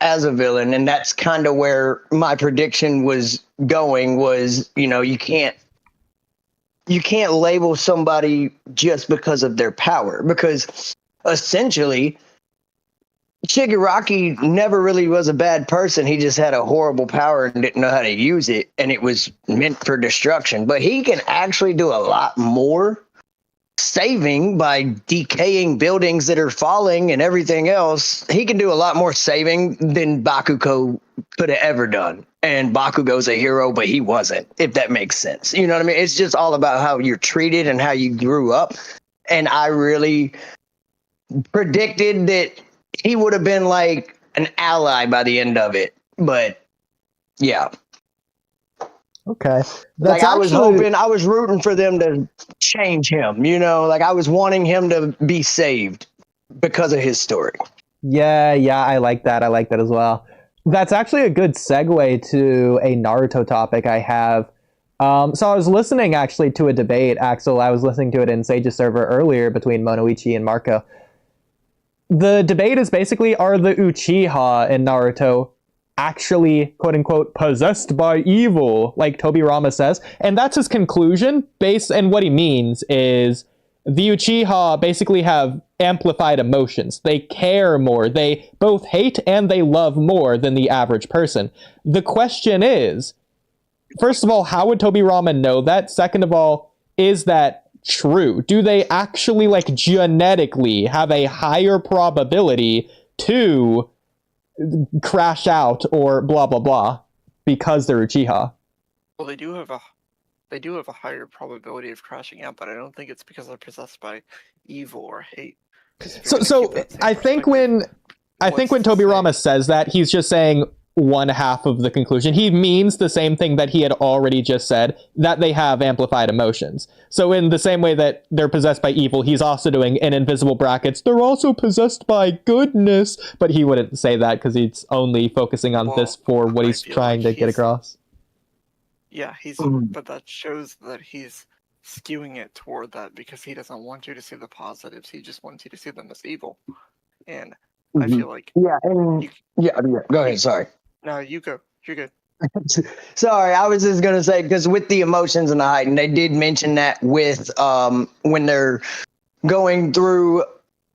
as a villain, and that's kind of where my prediction was going. Was you can't label somebody just because of their power, because essentially Shigaraki never really was a bad person. He just had a horrible power and didn't know how to use it, and it was meant for destruction. But he can actually do a lot more saving by decaying buildings that are falling and everything else. He can do a lot more saving than Bakugo could have ever done. And Bakugo's a hero, but he wasn't, if that makes sense. You know what I mean? It's just all about how you're treated and how you grew up. And I really predicted that he would have been like an ally by the end of it. But yeah. Okay. Like I was rooting for them to change him, like I was wanting him to be saved because of his story. Yeah, I like that. I like that as well. That's actually a good segue to a Naruto topic I have. So I was listening actually to a debate, Axel. I was listening to it in Sage's server earlier between Monoichi and Marco. The debate is basically, are the Uchiha in Naruto actually, quote unquote, possessed by evil, like Tobirama says? And that's his conclusion. And what he means is the Uchiha basically have amplified emotions. They care more. They both hate and they love more than the average person. The question is, first of all, how would Tobirama know that? Second of all, is that true? Do they actually, like, genetically have a higher probability to crash out or blah blah blah because they're Uchiha? Well, they do have a higher probability of crashing out, but I don't think it's because they're possessed by evil or hate. So I think when Tobirama says that, he's just saying one half of the conclusion. He means the same thing that he had already just said, that they have amplified emotions. So in the same way that they're possessed by evil, he's also doing, in invisible brackets, they're also possessed by goodness. But he wouldn't say that because he's only focusing on this for what he's trying to get across. Yeah, but that shows that he's skewing it toward that because he doesn't want you to see the positives. He just wants you to see them as evil. And I feel like... Yeah, go ahead, sorry. No, you go. You're good. Sorry, I was just going to say, because with the emotions and the height, and they did mention that with when they're going through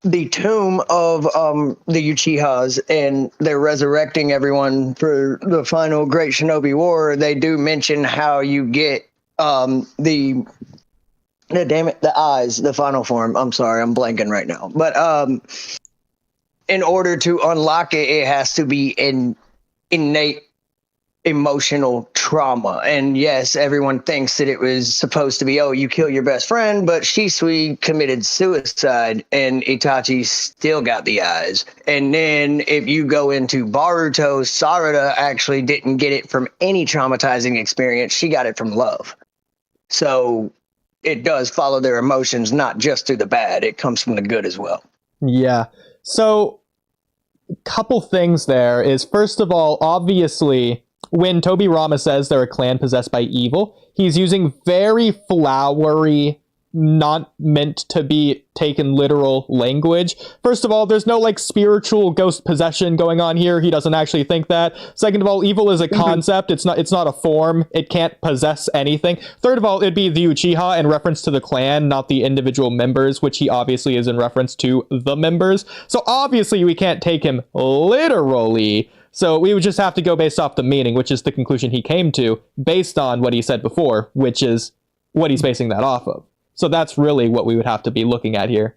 the tomb of the Uchihas and they're resurrecting everyone for the final Great Shinobi War, they do mention how you get the eyes, the final form. I'm sorry, I'm blanking right now. But in order to unlock it, it has to be an innate emotional trauma. And yes, everyone thinks that it was supposed to be, oh, you kill your best friend, but Shisui committed suicide and Itachi still got the eyes. And then if you go into Boruto, Sarada actually didn't get it from any traumatizing experience. She got it from love. So it does follow their emotions, not just through the bad. It comes from the good as well. Yeah. So couple things there is, first of all, obviously, when Tobirama says they're a clan possessed by evil, he's using very flowery, not meant to be taken literal language. First of all, there's no like spiritual ghost possession going on here. He doesn't actually think that. Second of all, evil is a concept. It's not a form. It can't possess anything. Third of all, it'd be the Uchiha in reference to the clan, not the individual members, which he obviously is in reference to the members. So obviously we can't take him literally. So we would just have to go based off the meaning, which is the conclusion he came to based on what he said before, which is what he's basing that off of. So that's really what we would have to be looking at here.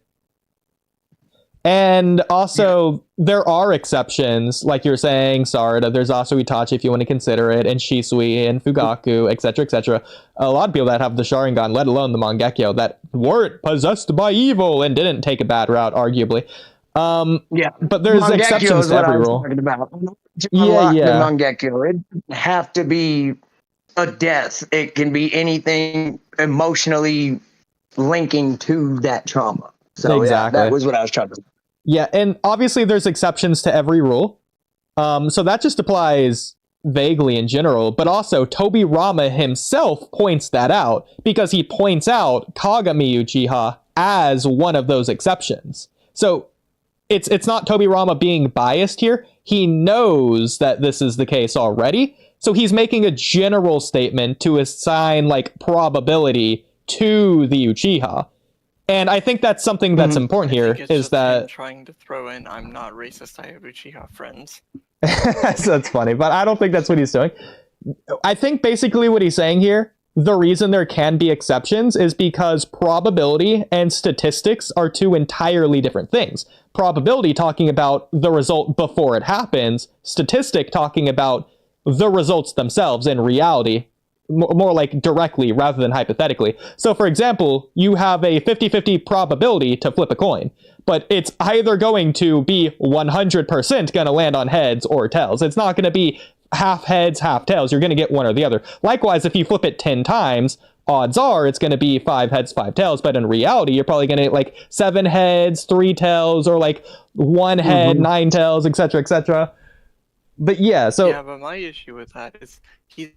And also, there are exceptions, like you're saying, Sarada. There's also Itachi, if you want to consider it, and Shisui, and Fugaku, etc., etc. A lot of people that have the Sharingan, let alone the Mangekyo, that weren't possessed by evil and didn't take a bad route, arguably. But there's Mangekyo exceptions to every rule. The Mangekyo, it doesn't have to be a death. It can be anything emotionally linking to that trauma. So exactly. Yeah, that was what I was trying to say. Yeah, and obviously there's exceptions to every rule. So that just applies vaguely in general, but also Tobirama himself points that out because he points out Kagami Uchiha as one of those exceptions. So it's not Tobirama being biased here. he knows that this is the case already. So he's making a general statement to assign like probability to the Uchiha. And I think that's something that's important here, is that trying to throw in, I'm not racist, I have Uchiha friends. so that's funny, but I don't think that's what he's doing. I think basically what he's saying here, the reason there can be exceptions is because probability and statistics are two entirely different things. Probability talking about the result before it happens, statistic talking about the results themselves in reality, more like directly rather than hypothetically. So for example, you have a 50-50 probability to flip a coin, but it's either going to be 100% going to land on heads or tails. It's not going to be half heads, half tails. You're going to get one or the other. Likewise, if you flip it 10 times, odds are it's going to be 5 heads, 5 tails, but in reality, you're probably going to get like 7 heads, 3 tails, or like 1 head, 9 tails, etc., etc. But yeah, so... Yeah, but my issue with that is he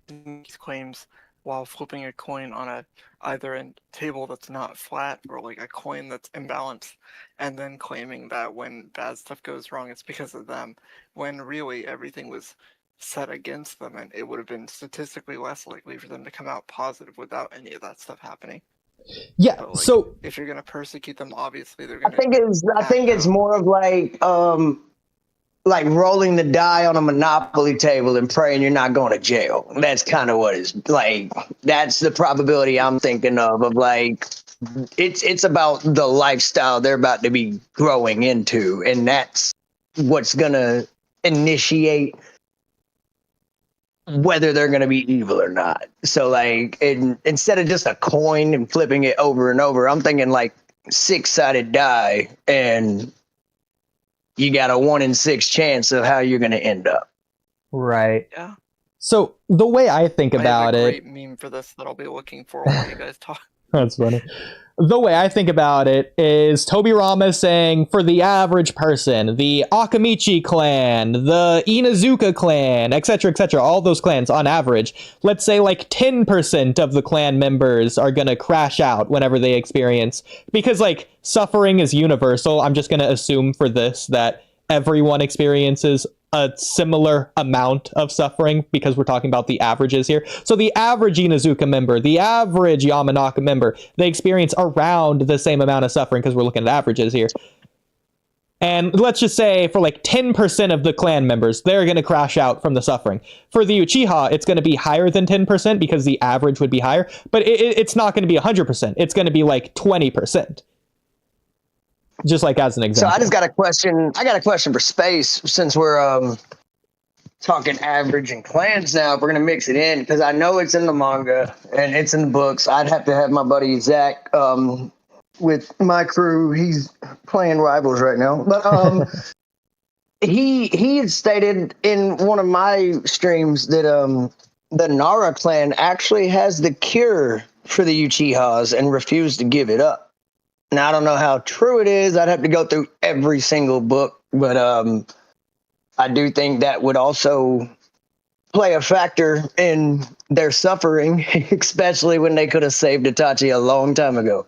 claims while flipping a coin on either a table that's not flat or like a coin that's imbalanced, and then claiming that when bad stuff goes wrong, it's because of them, when really everything was set against them, and it would have been statistically less likely for them to come out positive without any of that stuff happening. Yeah, but, like, so... if you're going to persecute them, obviously they're going to... I think it's more of like rolling the die on a Monopoly table and praying you're not going to jail. That's kind of what it's like. That's the probability I'm thinking of like, it's about the lifestyle they're about to be growing into. And that's what's going to initiate whether they're going to be evil or not. So like, instead of just a coin and flipping it over and over, I'm thinking like 6-sided die, and you got a 1 in 6 chance of how you're going to end up. Right. Yeah. So the way I think about I have a it... great meme for this that I'll be looking for while you guys talk. That's funny. The way I think about it is Tobirama saying for the average person, the Akamichi clan, the Inazuka clan, etc., all those clans on average, let's say like 10% of the clan members are going to crash out whenever they experience, because like suffering is universal. I'm just going to assume for this that everyone experiences a similar amount of suffering because we're talking about the averages here. So the average Inazuka member, the average Yamanaka member, they experience around the same amount of suffering because we're looking at averages here. And let's just say for like 10% of the clan members, they're going to crash out from the suffering. For the Uchiha, it's going to be higher than 10% because the average would be higher, but it's not going to be 100%. It's going to be like 20%. Just like as an example. So I just got a question. I got a question for Space, since we're talking average and clans now. We're gonna mix it in because I know it's in the manga and it's in the books. I'd have to have my buddy Zach with my crew. He's playing Rivals right now, but he had stated in one of my streams that the Nara clan actually has the cure for the Uchihas and refused to give it up. Now, I don't know how true it is. I'd have to go through every single book, but I do think that would also play a factor in their suffering, especially when they could have saved Itachi a long time ago.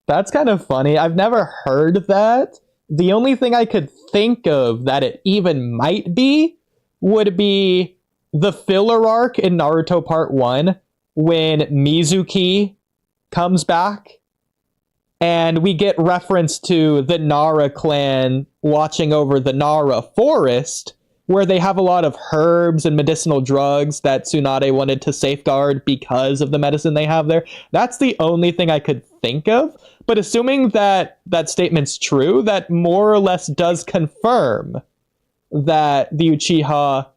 That's kind of funny. I've never heard that. The only thing I could think of that it even might be would be the filler arc in Naruto Part 1 when Mizuki comes back. And we get reference to the Nara clan watching over the Nara forest, where they have a lot of herbs and medicinal drugs that Tsunade wanted to safeguard because of the medicine they have there. That's the only thing I could think of. But assuming that that statement's true, that more or less does confirm that the Uchiha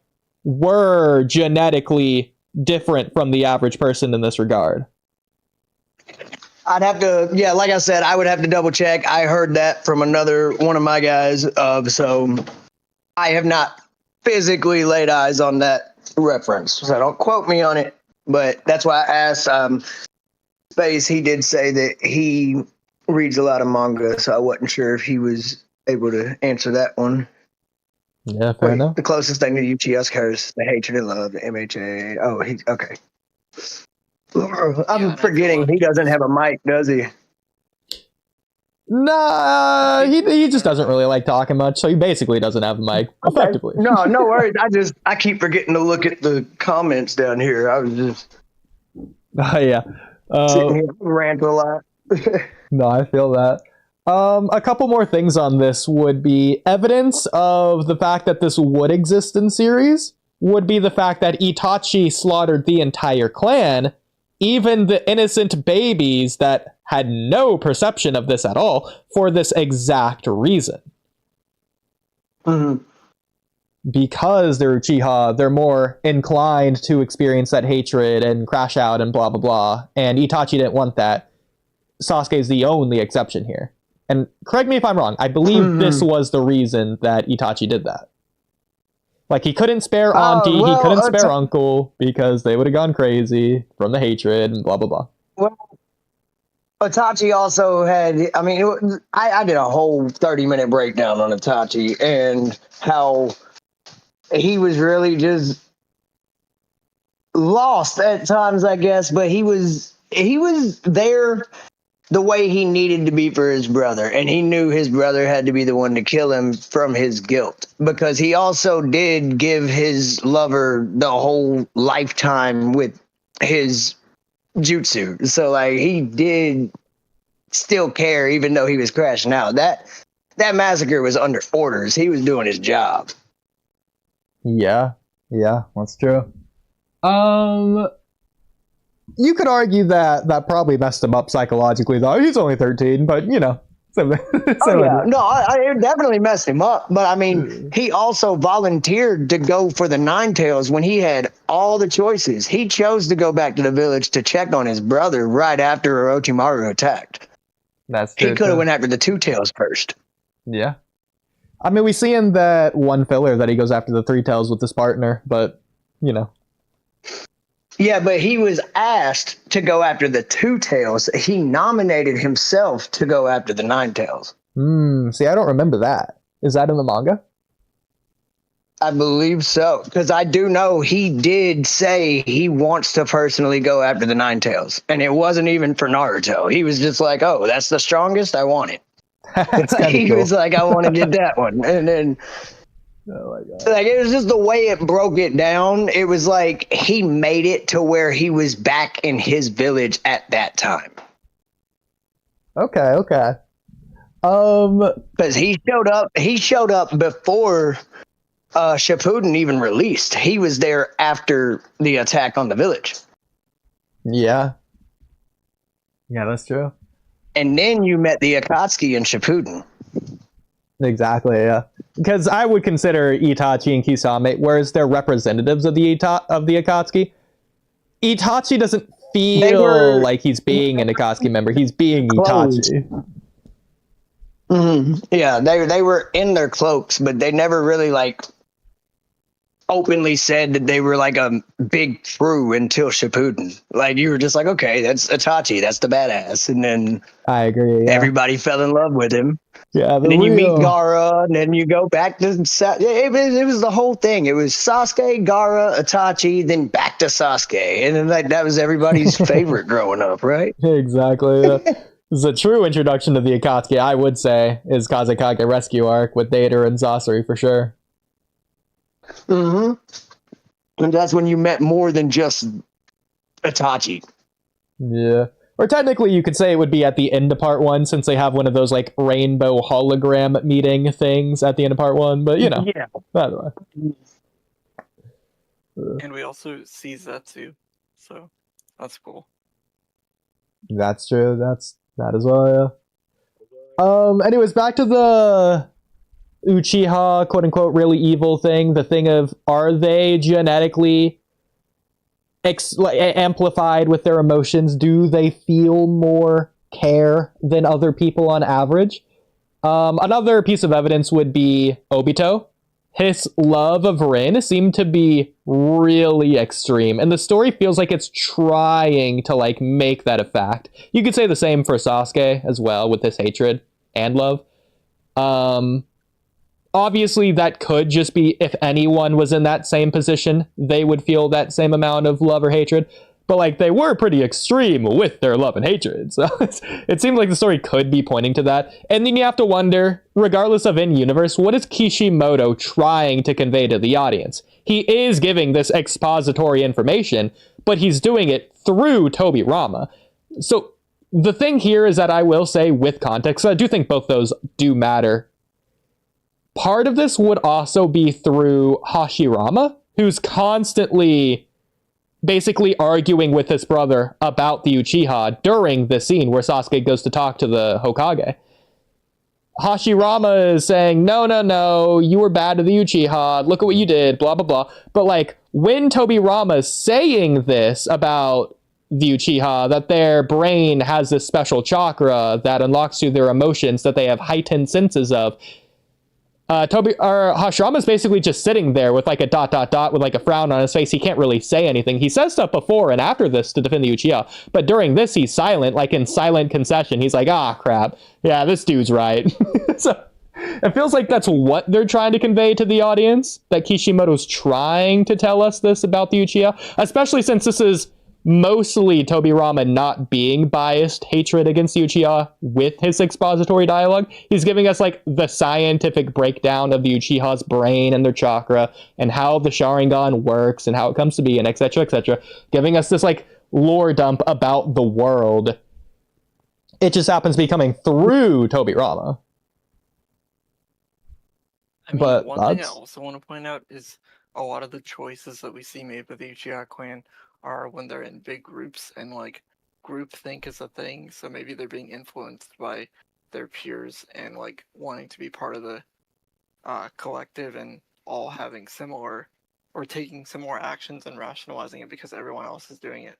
were genetically different from the average person in this regard. I'd have to, yeah, like I said, I would have to double check. I heard that from another one of my guys. So I have not physically laid eyes on that reference. So don't quote me on it. But that's why I asked Space. He did say that he reads a lot of manga. So I wasn't sure if he was able to answer that one. Yeah, fair enough. The closest thing to Uchiha is the hatred and love, the MHA. Oh, he's okay. I'm forgetting he doesn't have a mic, does he? Nah, he just doesn't really like talking much, so he basically doesn't have a mic, effectively. No worries. I keep forgetting to look at the comments down here. I was just Yeah. sitting here rant a lot. No, I feel that. A couple more things on this would be evidence of the fact that this would exist in series would be the fact that Itachi slaughtered the entire clan, even the innocent babies that had no perception of this at all, for this exact reason. Mm-hmm. Because they're Uchiha, they're more inclined to experience that hatred and crash out and blah blah blah, and Itachi didn't want that. Sasuke's the only exception here. And correct me if I'm wrong, I believe this was the reason that Itachi did that. Like, he couldn't spare Auntie, he couldn't spare Uncle, because they would have gone crazy from the hatred and blah, blah, blah. Well, Itachi also had, I mean, I did a whole 30-minute breakdown on Itachi and how he was really just lost at times, I guess, but he was there the way he needed to be for his brother, and he knew his brother had to be the one to kill him from his guilt, because he also did give his lover the whole lifetime with his jutsu. So like, he did still care even though he was crashing out. That massacre was under orders. He was doing his job. Yeah, that's true. You could argue that probably messed him up psychologically, though. He's only 13, but, you know. No, it definitely messed him up. But, I mean, he also volunteered to go for the Nine Tails when he had all the choices. He chose to go back to the village to check on his brother right after Orochimaru attacked. That's true. He could have went after the Two Tails first. Yeah. I mean, we see in that one filler that he goes after the Three Tails with his partner, but, you know. Yeah, but he was asked to go after the Two Tails. He nominated himself to go after the Nine Tails. See, I don't remember that. Is that in the manga? I believe so, because I do know he did say he wants to personally go after the Nine Tails, and it wasn't even for Naruto. He was just like, "Oh, that's the strongest. I want it." He was like, "I want to get that one," and then. Oh my God. Like, it was just the way it broke it down. It was like he made it to where he was back in his village at that time. Okay. Because he showed up before Shippuden even released. He was there after the attack on the village. Yeah, that's true. And then you met the Akatsuki in Shippuden. Exactly, yeah. Because I would consider Itachi and Kisame, whereas they're representatives of the Akatsuki, Itachi doesn't feel like he's being an Akatsuki member. He's being Itachi. Mm-hmm. Yeah, they were in their cloaks, but they never really like openly said that they were like a big crew until Shippuden. Like, you were just like, okay, that's Itachi, that's the badass, and then I agree. Yeah. Everybody fell in love with him. Yeah, and then you meet Gaara, and then you go back to it was the whole thing. It was Sasuke, Gaara, Itachi, then back to Sasuke, and then that was everybody's favorite growing up, right? Exactly. Yeah. This is a true introduction to the Akatsuki, I would say, is Kazekage Rescue Arc with Data and Sasori for sure. Mm-hmm. And that's when you met more than just Itachi. Yeah. Or technically, you could say it would be at the end of part one, since they have one of those like rainbow hologram meeting things at the end of part one. But you know, yeah. By the way. And we also see Zetsu, so that's cool. That's true. That as well. Yeah. Anyways, back to the Uchiha quote unquote really evil thing. The thing of, are they genetically amplified with their emotions? Do they feel more care than other people on average? Another piece of evidence would be Obito. His love of Rin seemed to be really extreme, and the story feels like it's trying to like make that a fact. You could say the same for Sasuke as well, with his hatred and love. Obviously, that could just be if anyone was in that same position, they would feel that same amount of love or hatred. but like they were pretty extreme with their love and hatred. So it seems like the story could be pointing to that. And then you have to wonder, regardless of in-universe, what is Kishimoto trying to convey to the audience? He is giving this expository information, but he's doing it through Tobirama. So the thing here is that I will say, with context, so I do think both those do matter. Part of this would also be through Hashirama, who's constantly basically arguing with his brother about the Uchiha during the scene where Sasuke goes to talk to the Hokage. Hashirama is saying, no, you were bad to the Uchiha, look at what you did, blah, blah, blah. But like, when Tobirama is saying this about the Uchiha, that their brain has this special chakra that unlocks through their emotions that they have heightened senses of, Hashirama's basically just sitting there with like a ... with like a frown on his face. He can't really say anything. He says stuff before and after this to defend the Uchiha, but during this he's silent, like in silent concession. He's like, crap, yeah, this dude's right. So it feels like that's what they're trying to convey to the audience, that Kishimoto's trying to tell us this about the Uchiha, especially since this is mostly Tobirama not being biased hatred against the Uchiha with his expository dialogue. He's giving us like the scientific breakdown of the Uchiha's brain and their chakra and how the Sharingan works and how it comes to be and etc., giving us this like lore dump about the world. It just happens to be coming through Tobirama. I mean, But one thing I also want to point out is a lot of the choices that we see made by the Uchiha clan are when they're in big groups, and like groupthink is a thing, so maybe they're being influenced by their peers and like wanting to be part of the collective and all having similar or taking similar actions and rationalizing it because everyone else is doing it.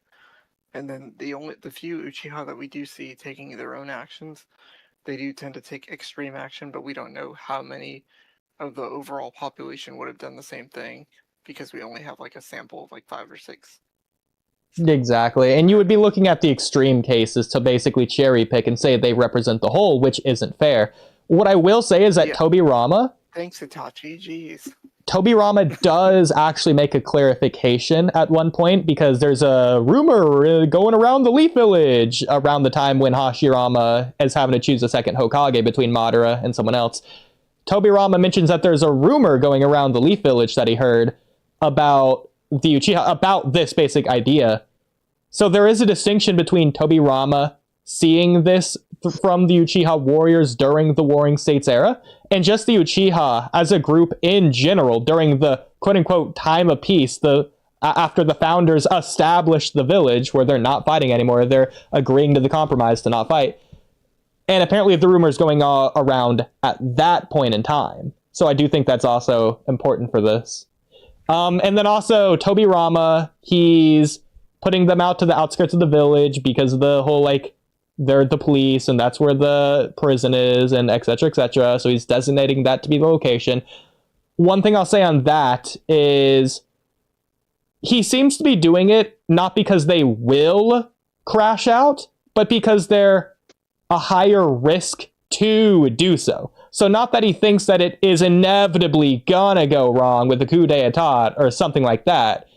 And then the few Uchiha that we do see taking their own actions, they do tend to take extreme action, but we don't know how many of the overall population would have done the same thing because we only have like a sample of like 5 or 6. Exactly, and you would be looking at the extreme cases to basically cherry pick and say they represent the whole, which isn't fair. What I will say is that Tobirama... Thanks, Itachi, jeez. Tobirama does actually make a clarification at one point, because there's a rumor going around the Leaf Village around the time when Hashirama is having to choose a second Hokage between Madara and someone else. Tobirama mentions that there's a rumor going around the Leaf Village that he heard about the Uchiha, about this basic idea. So there is a distinction between Tobirama seeing this from the Uchiha warriors during the Warring States era, and just the Uchiha as a group in general during the quote-unquote time of peace, after the founders established the village where they're not fighting anymore, they're agreeing to the compromise to not fight. And apparently the rumors going around at that point in time. So I do think that's also important for this. And then also Tobirama, he's putting them out to the outskirts of the village because of the whole, like, they're the police and that's where the prison is and etc. So he's designating that to be the location. One thing I'll say on that is he seems to be doing it not because they will crash out, but because they're a higher risk to do so. So not that he thinks that it is inevitably gonna go wrong with the coup d'etat or something like that,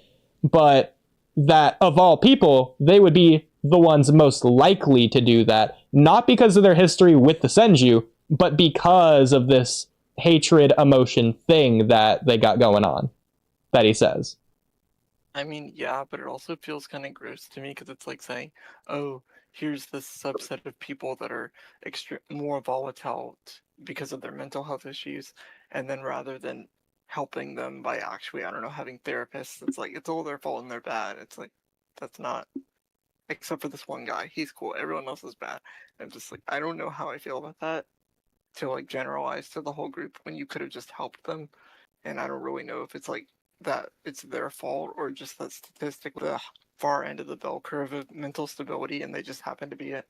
but that of all people, they would be the ones most likely to do that, not because of their history with the Senju, but because of this hatred emotion thing that they got going on, that he says. I mean, yeah, but it also feels kind of gross to me because it's like saying, oh, here's this subset of people that are more volatile because of their mental health issues, and then rather than helping them by actually, I don't know, having therapists, it's like it's all their fault and they're bad. It's like, that's not, except for this one guy, he's cool, everyone else is bad. I'm just like, I don't know how I feel about that, to like generalize to the whole group when you could have just helped them. And I don't really know if it's like that it's their fault or just that statistically the far end of the bell curve of mental stability and they just happen to be it.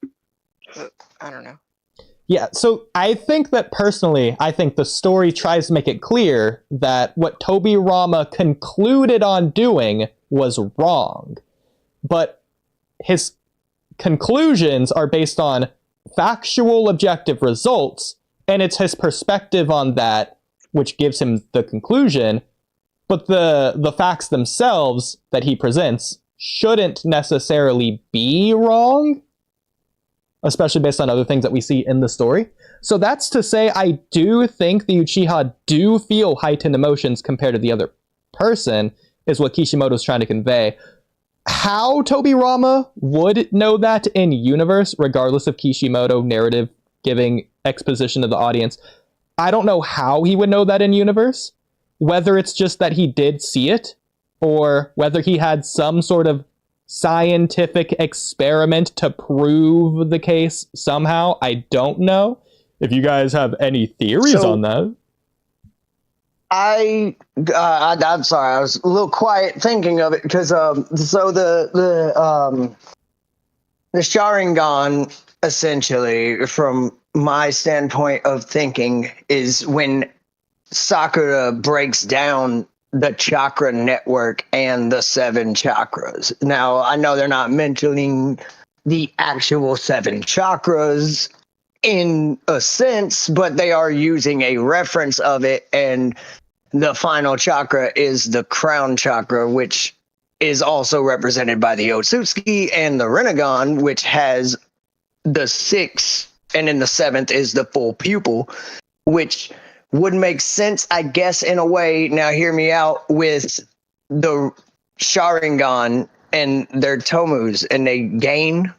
But I don't know. Yeah, so I think that personally, I think the story tries to make it clear that what Tobirama concluded on doing was wrong. But his conclusions are based on factual objective results, and it's his perspective on that which gives him the conclusion. But the facts themselves that he presents shouldn't necessarily be wrong, especially based on other things that we see in the story. So that's to say, I do think the Uchiha do feel heightened emotions compared to the other person, is what Kishimoto's trying to convey. How Tobirama would know that in universe, regardless of Kishimoto narrative giving exposition to the audience, I don't know how he would know that in universe. Whether it's just that he did see it, or whether he had some sort of scientific experiment to prove the case somehow, I don't know. If you guys have any theories on that. I'm sorry, I was a little quiet thinking of it because so the Sharingan, essentially, from my standpoint of thinking, is when Sakura breaks down the chakra network and the 7 chakras. Now, I know they're not mentioning the actual 7 chakras in a sense, but they are using a reference of it, and the final chakra is the crown chakra, which is also represented by the Otsutsuki, and the Rinnegan, which has the 6, and in the 7th is the full pupil, which would make sense, I guess, in a way. Now, hear me out with the Sharingan and their Tomus, and they gain.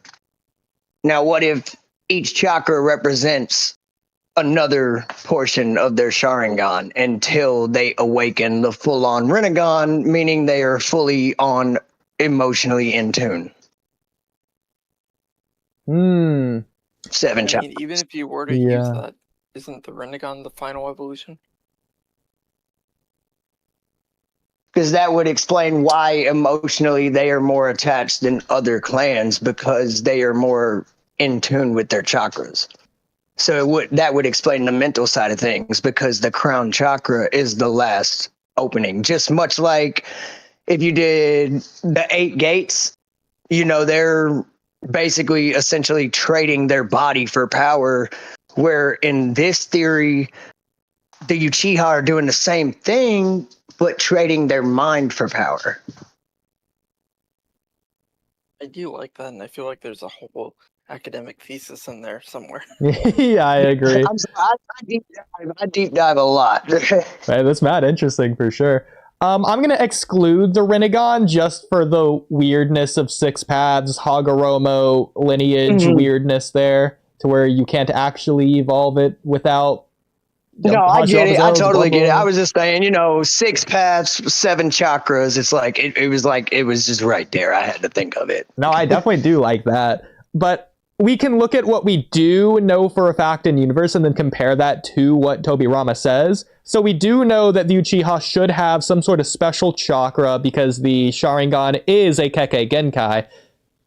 Now, what if each chakra represents another portion of their Sharingan until they awaken the full-on Rinnegan, meaning they are fully on emotionally in tune? 7 chakras. Even if you were to use that, isn't the Rinnegan the final evolution? Because that would explain why emotionally they are more attached than other clans, because they are more in tune with their chakras. So that would explain the mental side of things, because the crown chakra is the last opening. Just much like if you did the 8 gates, they're basically essentially trading their body for power, where in this theory, the Uchiha are doing the same thing, but trading their mind for power. I do like that, and I feel like there's a whole academic thesis in there somewhere. Yeah, I agree. I deep dive a lot. Right, that's mad interesting for sure. I'm going to exclude the Rinnegan just for the weirdness of 6 paths, Hagoromo lineage weirdness there, to where you can't actually evolve it without... No, I get it. I totally get it. I was just saying, 6 paths, 7 chakras. It's like, it was just right there. I had to think of it. No, I definitely do like that. But we can look at what we do know for a fact in universe and then compare that to what Tobirama says. So we do know that the Uchiha should have some sort of special chakra because the Sharingan is a Kekkei Genkai.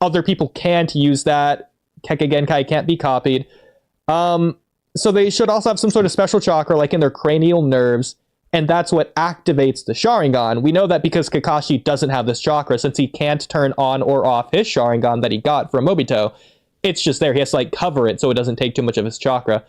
Other people can't use that. Kekkei Genkai can't be copied. So they should also have some sort of special chakra, like in their cranial nerves, and that's what activates the Sharingan. We know that because Kakashi doesn't have this chakra, since he can't turn on or off his Sharingan that he got from Obito. It's just there. He has to cover it so it doesn't take too much of his chakra.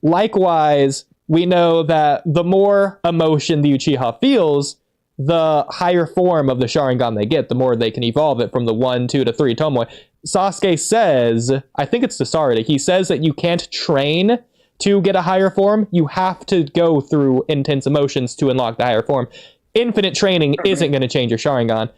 Likewise, we know that the more emotion the Uchiha feels, the higher form of the Sharingan they get, the more they can evolve it from the 1, 2 to 3 Tomoe. Sasuke says, I think it's to Sarada, he says that you can't train to get a higher form. You have to go through intense emotions to unlock the higher form. Infinite training isn't going to change your Sharingan.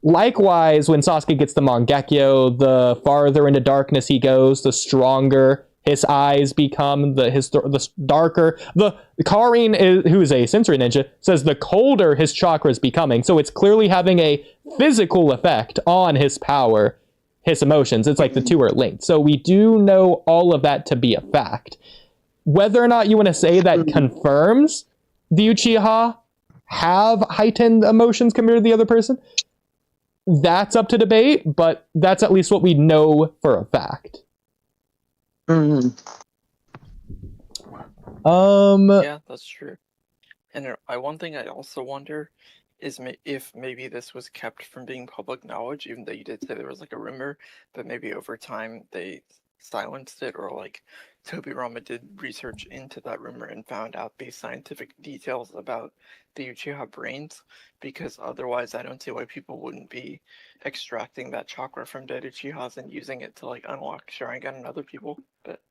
Likewise, when Sasuke gets the Mangekyo, the farther into darkness he goes, the stronger his eyes become, the darker. The Karin, who is a sensory ninja, says the colder his chakra is becoming. So it's clearly having a physical effect on his power, his emotions. It's like the two are linked. So we do know all of that to be a fact. Whether or not you want to say that confirms the Uchiha have heightened emotions compared to the other person, that's up to debate, but that's at least what we know for a fact. Yeah, that's true. And one thing I also wonder is if maybe this was kept from being public knowledge, even though you did say there was a rumor, but maybe over time they silenced it, or like Tobirama did research into that rumor and found out the scientific details about the Uchiha brains, because otherwise I don't see why people wouldn't be extracting that chakra from dead Uchihas and using it to like unlock Sharingan and other people. But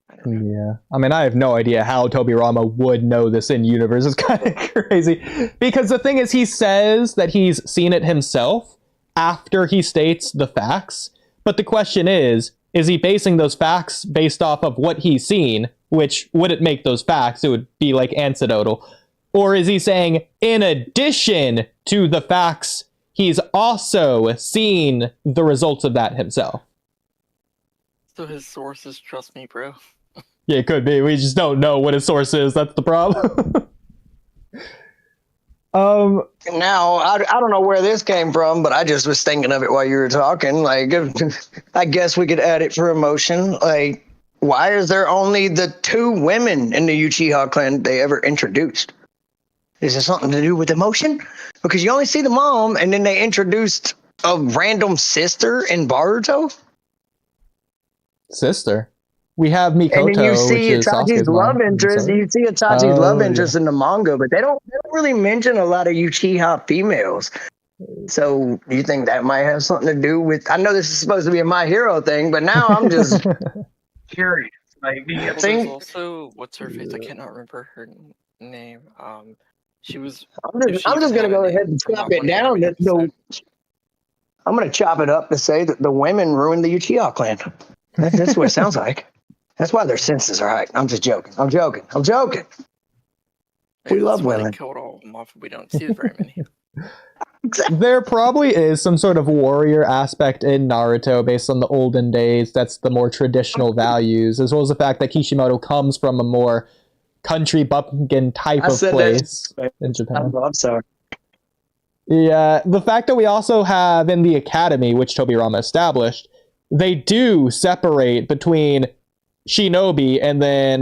I don't know. Yeah. I mean, I have no idea how Tobirama would know this in universe. It's kind of crazy. Because the thing is, he says that he's seen it himself after he states the facts. But the question is he basing those facts based off of what he's seen, which wouldn't make those facts, it would be like anecdotal. Or is he saying, in addition to the facts, he's also seen the results of that himself? So his sources trust me, bro. Yeah, it could be. We just don't know what his source is. That's the problem. Now, I don't know where this came from, but I just was thinking of it while you were talking. Like, I guess we could add it for emotion. Like, why is there only the 2 women in the Uchiha clan they ever introduced? Is it something to do with emotion? Because you only see the mom, and then they introduced a random sister in Boruto. Sister. We have Mikoto, And then you see which is Itachi's Sasuke's love mom. interest. You see Itachi's love interest in the manga, but they don't really mention a lot of Uchiha females. So you think that might have something to do with? I know this is supposed to be a My Hero thing, but now I'm just curious. Like, do you Well, there's think? also what's her face? I cannot remember her name. She was. I'm just gonna go ahead and chop it down. I'm gonna chop it up to say that the women ruined the Uchiha clan. That's what it sounds like. That's why their senses are right. I'm just joking. I'm joking. We love women. They killed all of them off. We don't see very many. Exactly. There probably is some sort of warrior aspect in Naruto based on the olden days. That's the more traditional values, as well as the fact that Kishimoto comes from a more country bumpkin type of place in Japan. I'm sorry. Yeah, the fact that we also have in the academy, which Tobirama established, they do separate between shinobi and then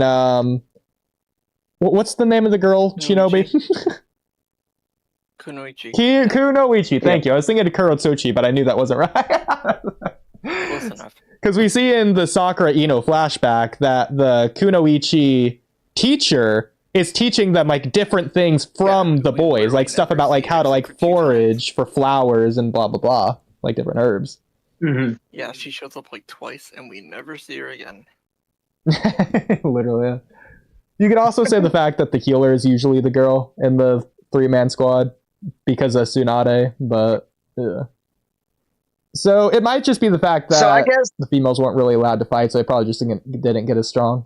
what's the name of the girl shinobi? Kunoichi. Kunoichi, thank you. I was thinking of Kurotsuchi, but I knew that wasn't right. Close enough. Because we see in the Sakura Ino flashback that the Kunoichi teacher is teaching them like different things from the boys, like stuff about like how to like forage for flowers and blah blah blah, like different herbs. Mm-hmm. Yeah, she shows up like twice, and we never see her again. Literally. You could also say the fact that the healer is usually the girl in the 3-man squad because of Tsunade, but yeah. So it might just be the fact that So I guess the females weren't really allowed to fight, so they probably just didn't get as strong.